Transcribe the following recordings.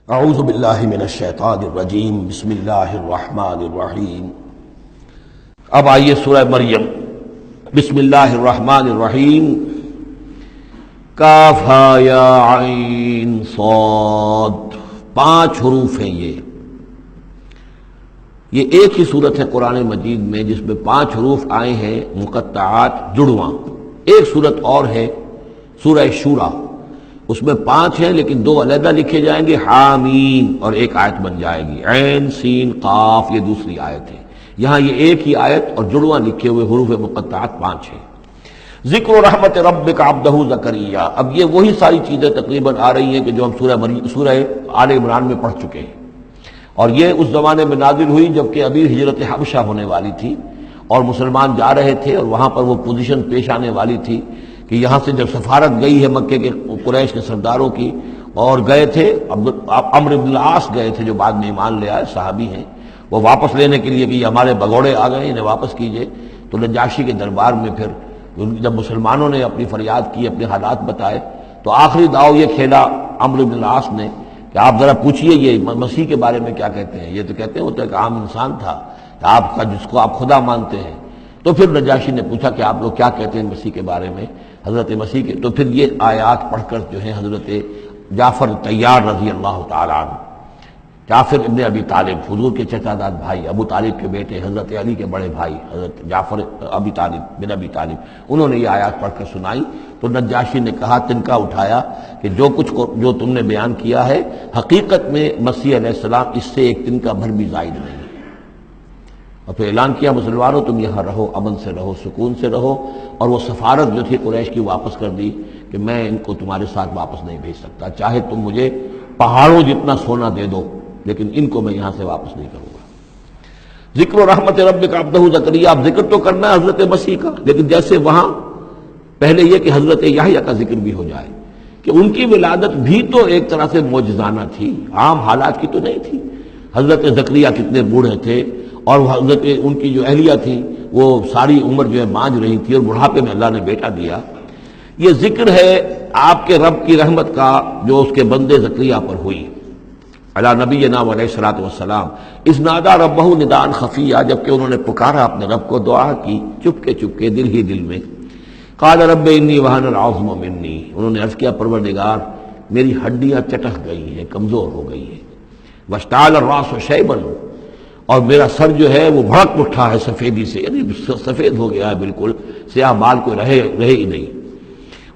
اعوذ باللہ من الشیطان الرجیم بسم اللہ الرحمن الرحیم۔ اب آئیے سورہ مریم۔ بسم اللہ الرحمن الرحیم۔ کاف ہا یا عین صاد، 5 حروف ہیں یہ ایک ہی صورت ہے قرآن مجید میں جس میں 5 حروف آئے ہیں مقطعات جڑواں۔ ایک صورت اور ہے سورہ شورا، اس میں 5 ہیں لیکن 2 علیحدہ لکھے جائیں گے، حامیم، اور ایک آیت بن جائے گی، عین سین قاف، یہ دوسری آیت ہے۔ یہاں یہ ایک ہی آیت اور جڑواں لکھے ہوئے حروف مقطعات 5 ہیں۔ ذکر رحمت ربک عبدہ زکریا، اب یہ وہی ساری چیزیں تقریباً آ رہی ہیں کہ جو ہم سورہ آل عمران میں پڑھ چکے ہیں، اور یہ اس زمانے میں نازل ہوئی جبکہ ابھی ہجرت حبشہ ہونے والی تھی اور مسلمان جا رہے تھے، اور وہاں پر وہ پوزیشن پیش آنے والی تھی کہ یہاں سے جب سفارت گئی ہے مکے کے قریش کے سرداروں کی، اور گئے تھے عمرو بن العاص گئے تھے جو بعد میں ایمان لے آئے، صحابی ہیں، وہ واپس لینے کے لیے کہ یہ ہمارے بگوڑے آ گئے، انہیں واپس کیجئے۔ تو نجاشی کے دربار میں پھر جب مسلمانوں نے اپنی فریاد کی، اپنے حالات بتائے، تو آخری داؤ یہ کھیلا عمرو بن العاص نے کہ آپ ذرا پوچھئے یہ مسیح کے بارے میں کیا کہتے ہیں۔ یہ تو کہتے ہیں وہ تو ایک عام انسان تھا آپ کا جس کو آپ خدا مانتے ہیں۔ تو پھر نجاشی نے پوچھا کہ آپ لوگ کیا کہتے ہیں مسیح کے بارے میں، حضرت مسیح کے۔ تو پھر یہ آیات پڑھ کر جو ہے حضرت جعفر طیار رضی اللہ تعالیٰ عنہ، جعفر ابن ابی طالب، حضور کے چچا داد بھائی، ابو طالب کے بیٹے، حضرت علی کے بڑے بھائی حضرت جعفر ابی طالب بن ابی طالب، انہوں نے یہ آیات پڑھ کر سنائی۔ تو نجاشی نے کہا، تنکا اٹھایا کہ جو تم نے بیان کیا ہے حقیقت میں مسیح علیہ السلام اس سے ایک تنکا بھر بھی زائد نہیں ہے۔ اور پھر اعلان کیا، مسلمانوں تم یہاں رہو، امن سے رہو، سکون سے رہو، اور وہ سفارت جو تھی قریش کی واپس کر دی کہ میں ان کو تمہارے ساتھ واپس نہیں بھیج سکتا، چاہے تم مجھے پہاڑوں جتنا سونا دے دو لیکن ان کو میں یہاں سے واپس نہیں کروں گا۔ ذکر و رحمت ربک عبدہ زکریا، اب ذکر تو کرنا ہے حضرت مسیح کا، لیکن جیسے وہاں پہلے یہ کہ حضرت یحییٰ کا ذکر بھی ہو جائے کہ ان کی ولادت بھی تو ایک طرح سے معجزانہ تھی، عام حالات کی تو نہیں تھی۔ حضرت زکریا کتنے بوڑھے تھے، اور حضرت ان کی جو اہلیہ تھی وہ ساری عمر جو ہے مانج رہی تھی، اور بڑھاپے میں اللہ نے بیٹا دیا۔ یہ ذکر ہے آپ کے رب کی رحمت کا جو اس کے بندے زکریا پر ہوئی، علی نبینا علیہ الصلوۃ والسلام، اذ نادى ربہ نداء خفیا، جبکہ انہوں نے پکارا اپنے رب کو، دعا کی چپکے چپکے دل ہی دل میں۔ قال رب انی وہن العظم منی، انہوں نے عرض کیا پروردگار میری ہڈیاں چٹک گئی ہیں، کمزور ہو گئی ہیں، واشتعل الراس شیبا، اور میرا سر جو ہے وہ بھڑک اٹھا ہے سفیدی سے، یعنی سفید ہو گیا ہے، بالکل سیاہ بال کوئی رہے ہی نہیں۔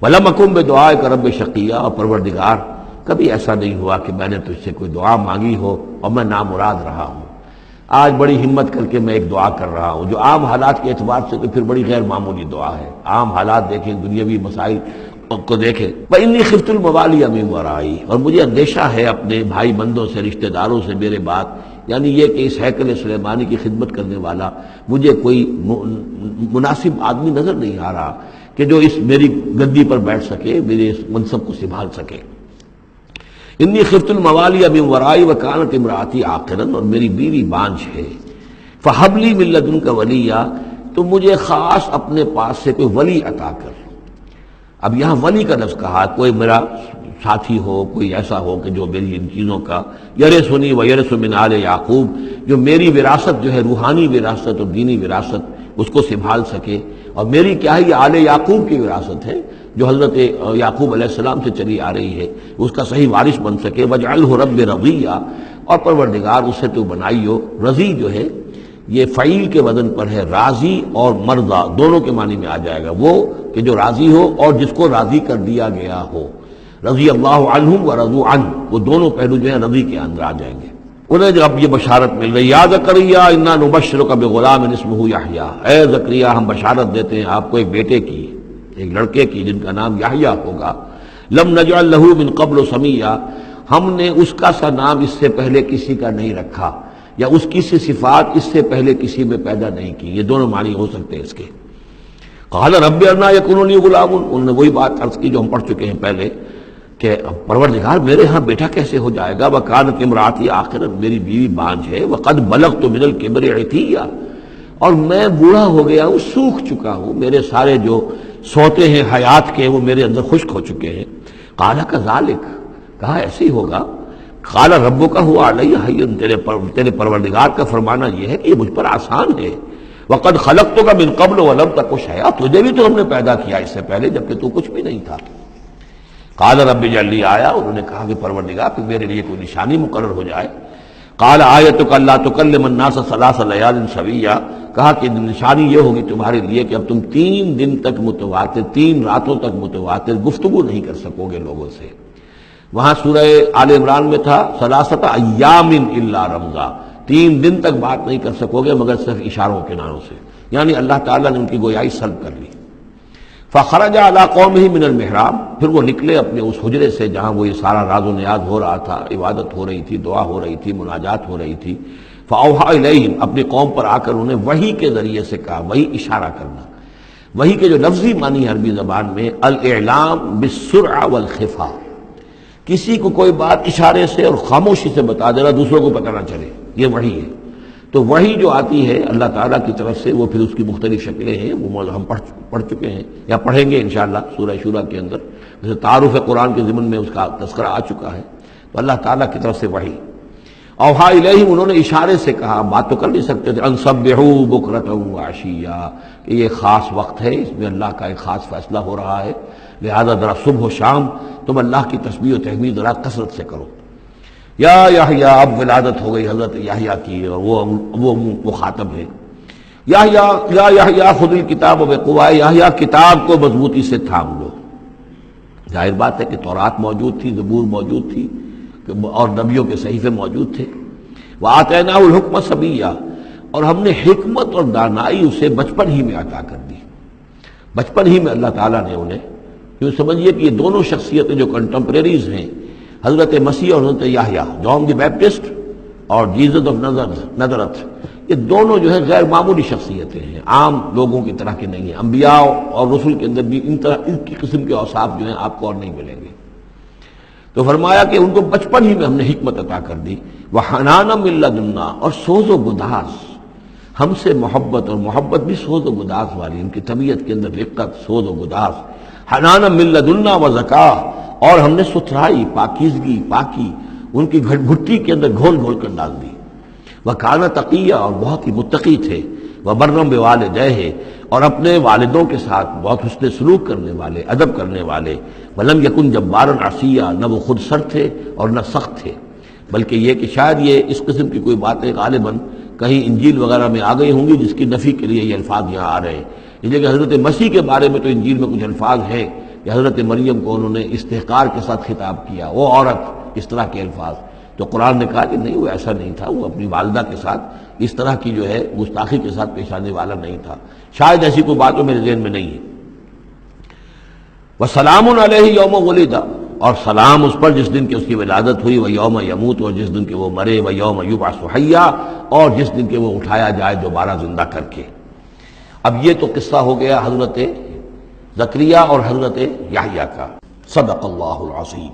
ولم اکن بدعائک رب شقیا، اور پروردگار کبھی ایسا نہیں ہوا کہ میں نے تجھ سے کوئی دعا مانگی ہو اور میں نامراد رہا ہوں۔ آج بڑی ہمت کر کے میں ایک دعا کر رہا ہوں جو عام حالات کے اعتبار سے تو پھر بڑی غیر معمولی دعا ہے، عام حالات دیکھیں، دنیاوی مسائل کو دیکھیں۔ وَإِنِّي خِفْتُ الْمَوَالِيَ مِن وَرَائِي، اور مجھے اندیشہ ہے اپنے بھائی بندوں سے، رشتہ داروں سے میرے بعد، یعنی یہ کہ اس ہیکل سلیمانی کی خدمت کرنے والا مجھے کوئی مناسب آدمی نظر نہیں آ رہا کہ جو اس میری گدی پر بیٹھ سکے، میرے اس منصب کو سنبھال سکے۔ انی خفت الموالی من ورائی وکانت امراتی عاقرا، اور میری بیوی بانجھ ہے، فہب لی من لدنک ولیا، تو مجھے خاص اپنے پاس سے کوئی ولی عطا کر۔ اب یہاں ولی کا لفظ کہا، کوئی میرا ساتھی ہو، کوئی ایسا ہو کہ جو میری ان چیزوں کا یرثنی ویرث من آل یعقوب، جو میری وراثت جو ہے روحانی وراثت اور دینی وراثت اس کو سنبھال سکے، اور میری کیا ہے یہ آل یعقوب کی وراثت ہے جو حضرت یعقوب علیہ السلام سے چلی آ رہی ہے، اس کا صحیح وارث بن سکے۔ وجعلہ رب رضیہ، اور پروردگار اسے تو بنائیو، رضی جو ہے یہ فعیل کے وزن پر ہے، راضی اور مرضی دونوں کے معنی میں آ جائے گا، وہ کہ جو راضی ہو اور جس کو راضی کر دیا گیا ہو۔ رضی اللہ عنہم ورضوا عنہ، وہ دونوں پہلو جو ہیں رضی کے اندر آ جائیں گے۔ انہیں جب یہ بشارت مل رہی، یا زکریا انا نبشرک بغلام اسمہ یحییٰ، اے زکریا ہم بشارت دیتے ہیں آپ کو ایک بیٹے کی، ایک لڑکے کی جن کا نام یحییٰ ہوگا۔ لم نجعل لہ من قبل سمیا، ہم نے اس کا سا نام اس سے پہلے کسی کا نہیں رکھا، یا اس کی سی صفات اس سے پہلے کسی میں پیدا نہیں کی، یہ دونوں معنی ہو سکتے ہیں اس کے۔ قال رب انا یکون لی غلام، انہوں نے وہی بات عرض کی جو ہم پڑھ چکے ہیں پہلے کہ پروردگار میرے ہاں بیٹا کیسے ہو جائے گا، وکانت امراتی عاقرا، میری بیوی بانجھ ہے، وقد بلغت من الکبر عتیہ، اور میں بوڑھا ہو گیا ہوں، سوکھ چکا ہوں، میرے سارے جو سوتے ہیں حیات کے وہ میرے اندر خشک ہو چکے ہیں۔ قال کذالک، کہا ایسے ہی ہوگا، قال ربک ہوا علی ہین، تیرے پروردگار کا فرمانا یہ ہے کہ یہ مجھ پر آسان ہے، وقد خلقتک من قبل ولم تک شیئا، تجھے بھی تو ہم نے پیدا کیا اس سے پہلے جبکہ تو کچھ بھی نہیں تھا۔ قال رب اجعل لی آیا، انہوں نے کہا کہ پروردگار پھر میرے لیے کوئی نشانی مقرر ہو جائے۔ قال آیتک الا تکلم الناس ثلاث لیال سویا، کہا کہ نشانی یہ ہوگی تمہارے لیے کہ اب تم 3 دن تک متواتر، 3 راتوں تک متواتر گفتگو نہیں کر سکو گے لوگوں سے۔ وہاں سورہ آل عمران میں تھا ثلاثۃ ایام الا رمزا، 3 دن تک بات نہیں کر سکو گے مگر صرف اشاروں کناروں سے، یعنی اللہ تعالیٰ نے ان کی گویائی سلب کر لی۔ فخرج علی قومہ من المحراب، پھر وہ نکلے اپنے اس حجرے سے جہاں وہ یہ سارا راز و نیاز ہو رہا تھا، عبادت ہو رہی تھی، دعا ہو رہی تھی، مناجات ہو رہی تھی۔ فاوحی الیہم، اپنی قوم پر آ کر انہیں وحی کے ذریعے سے کہا، وحی اشارہ کرنا۔ وحی کے جو لفظی معنی ہے عربی زبان میں الاعلام بالسرعہ والخفا، کسی کو کوئی بات اشارے سے اور خاموشی سے بتا دینا، دوسروں کو پتہ نہ چلے، یہ وحی ہے۔ تو وحی جو آتی ہے اللہ تعالیٰ کی طرف سے، وہ پھر اس کی مختلف شکلیں ہیں، وہ ہم پڑھ چکے ہیں یا پڑھیں گے انشاءاللہ سورہ شورا کے اندر، جیسے تعارف قرآن کے ضمن میں اس کا تذکرہ آ چکا ہے۔ تو اللہ تعالیٰ کی طرف سے وحی۔ اوحا الیہم، انہوں نے اشارے سے کہا، بات تو کر نہیں سکتے تھے، ان سبحوا بکرۃ وعشیا، کہ یہ خاص وقت ہے، اس میں اللہ کا ایک خاص فیصلہ ہو رہا ہے، لہذا ذرا صبح و شام تم اللہ کی تسبیح و تحمید ذرا کثرت سے کرو۔ یا یحییٰ، اب ولادت ہو گئی حضرت یحییٰ کی، اور وہ خاطب ہے۔ یا یحییٰ خذ الکتاب بقوہ، یحییٰ کتاب کو مضبوطی سے تھام لو۔ ظاہر بات ہے کہ تورات موجود تھی، زبور موجود تھی، اور نبیوں کے صحیفے موجود تھے۔ وآتیناہ الحکم صبیا، اور ہم نے حکمت اور دانائی اسے بچپن ہی میں عطا کر دی، بچپن ہی میں اللہ تعالیٰ نے انہیں، کیوں سمجھیے کہ یہ دونوں شخصیتیں جو کنٹمپریریز ہیں، حضرت مسیح اور حضرت یحییٰ، جان دی بیپٹسٹ اور جیزس آف نزرت، یہ دونوں جو ہے غیر معمولی شخصیتیں ہیں، عام لوگوں کی طرح کے نہیں ہیں۔ انبیاء اور رسل کے اندر بھی ان کی قسم کے اوصاف جو ہیں آپ کو اور نہیں ملیں گے۔ تو فرمایا کہ ان کو بچپن ہی میں ہم نے حکمت عطا کر دی، وحنانا من لدنا، اور سوز و گداز، ہم سے محبت، اور محبت بھی سوز و گداز والی، ان کی طبیعت کے اندر رقت، سوز و گداز۔ حنانا من لدنا وزکا، اور ہم نے ستھرائی، پاکیزگی، پاکی ان کی گھٹی کے اندر گھول گھول کر ڈال دی۔ وکانا تقیہ، اور بہت ہی متقی تھے۔ وبرم بوالدیہ، اور اپنے والدوں کے ساتھ بہت حسن سلوک کرنے والے، ادب کرنے والے۔ ولم یکن جبارا عصیا، نہ وہ خود سر تھے اور نہ سخت تھے، بلکہ یہ کہ شاید یہ اس قسم کی کوئی باتیں غالباً کہیں انجیل وغیرہ میں آ گئی ہوں گی، جس کی نفی کے لیے یہ الفاظ یہاں آ رہے ہیں۔ اس لیے کہ حضرت مسیح کے بارے میں تو انجیل میں کچھ الفاظ ہیں کہ حضرت مریم کو انہوں نے استحقار کے ساتھ خطاب کیا، وہ عورت، اس طرح کے الفاظ۔ تو قرآن نے کہا کہ نہیں، وہ ایسا نہیں تھا، وہ اپنی والدہ کے ساتھ اس طرح کی جو ہے گستاخی کے ساتھ پیش آنے والا نہیں تھا، شاید ایسی کوئی بات میرے ذہن میں نہیں ہے۔ وسلام علیہ یوم ولد، اور سلام اس پر جس دن کہ اس کی ولادت ہوئی، و یوم یموت، اور جس دن کہ وہ مرے، و یوم یبعث حیا، اور جس دن کہ وہ اٹھایا جائے دوبارہ زندہ کر کے۔ اب یہ تو قصہ ہو گیا حضرت زکریا اور حضرت یحییٰ کا۔ صدق اللہ العظیم۔